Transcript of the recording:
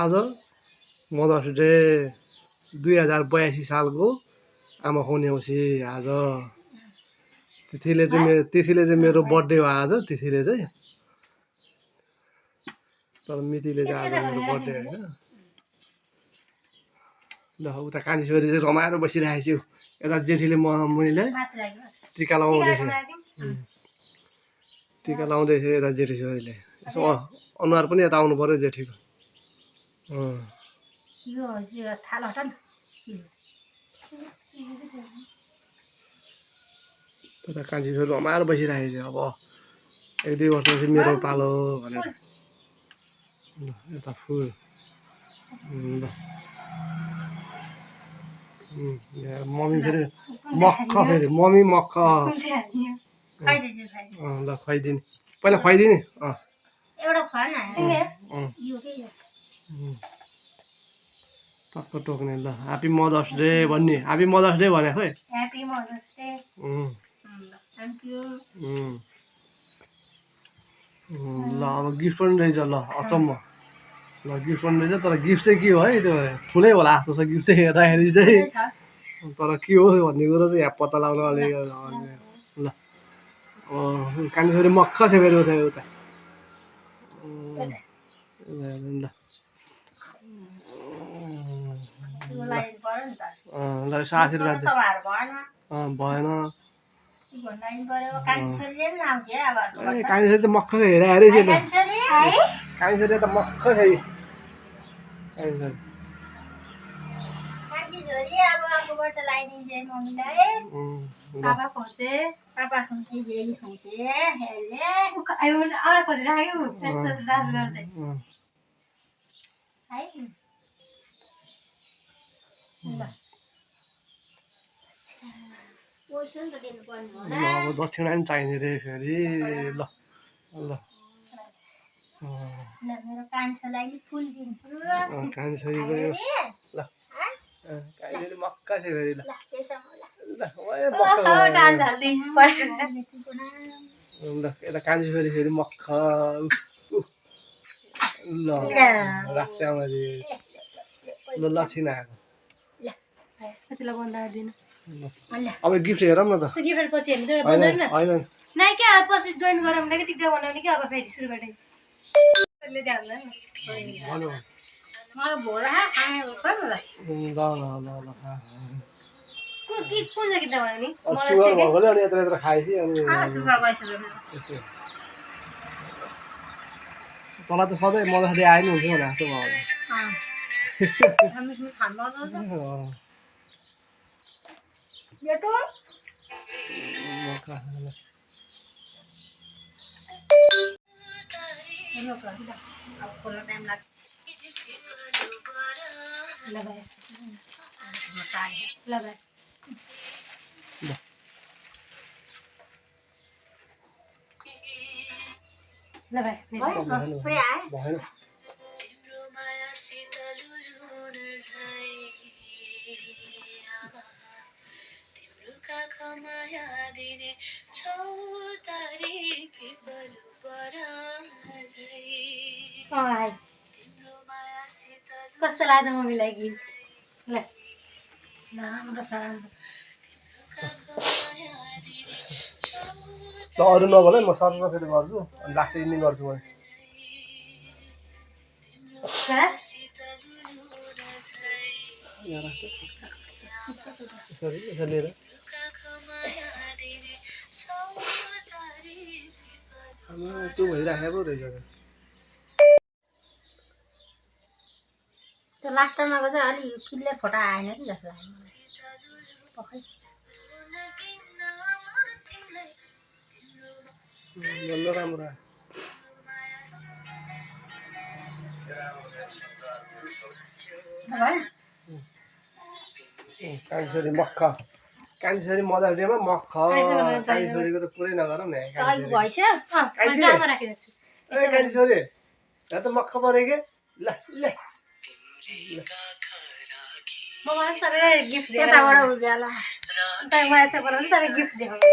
आज mothers day 2082 सालको आमा खुवाउने आज तिथिले चाहिँ मेरो बर्थडे हो आज तिथिले चाहिँ तर मितिले चाहिँ आज मेरो बर्थडे होइन ल उता कान्छी छोरी चाहिँ रमाएर बसिरहेको छु यता जेठीले मैले टिका लगाउँदैछ टिका लाउँदैछ यता जेठी छोरीले यसो अनुहार पनि यता आउनु पर्यो जेठीको त्यता कान्छी छोरी रमाएर बसिरहेको छ अब 1-2 वर्षपछि मेरो पालो भनेर यता फुल ल मम्मी फेरि मम्मी मक्ख ल खुवाइदिने पहिला खुवाइदिने टक्क टोक्ने ल ह्याप्पी मदर्स डे भन्ने ह्याप्पी मदर्स डे भने खोइ happy mother's day thank you ल अब गिफ्ट पनि रहेछ ल अचम्म ल गिफ्ट पनि रहेछ तर गिफ्ट चाहिँ के हो है त्यो ठुलै होला जस्तो छ गिफ्ट चाहिँ हेर्दाखेरि चाहिँ तर के हो भन्ने कुरो चाहिँ यहाँ पत्ता लगाउनु अलिक ल कान्छी छोरी मक्ख छ फेरि उता ल ल यसो आशीर्वाद भएन कान्छी छोरी त मक्ख छ हेरे चाहिँ कान्छी छोरी त मक्ख छ पापा खोजे पापा खुम्ची जेली खुम्ची हेले और खोज राख्यो त्यस्तो जाज गर्दै है ल पोर्सन त दिनु पर्ने हो अब दक्षिणा पनि चाहिने रे फेरि ल ल मेरो कान्छोलाई नि फुल दिन्छु कान्छी छोरीको ल कान्छी छोरी मक्क छ फेरि ल ल यता कान्छी छोरी फेरि मक्ख ल राख्छ आमाले ल लक्षिण आएको अब गिफ्ट हेरौँ न त गिफ्ट पछि हेर्नु होइन नाइ के अब पछि जोइन गरौँ न कि टिकटक बनाउने कि अब फेरि सुरुबाट ले ध्यान ल मलाई भोला खाने खोइ मलाई कुन चाहिँ किताब भयो नि सुगर भएकोले अनि यत्र खाएपछि अनि तँलाई त सधैँ मदर्स डे आइ नै हुन्छ भने जस्तो भएन कस्तो लाग्यो मम्मीलाई गिफ्ट ल अरू नभन म सर्न फेरि गर्छु अनि लास्ट इन्डिङ गर्छु म लिएर त्यो भइराखेको रहेछ त्यो लास्ट टाइमको चाहिँ अलि क्लियर फोटो आएन कि जस्तो लाग्यो राम्रो कान्छी छोरी मक्ख कान्छी छोरी मदर्स डेमा मक्ख कान्छी छोरीको त कुरै नगरौँ न कान्छी छोरी यहाँ त मक्ख पऱ्यो के ल ल गिफ्ट यताबाट उज्यालो तपाईँ मलाई यसो बनाउनु तपाईँ गिफ्ट देखाउनु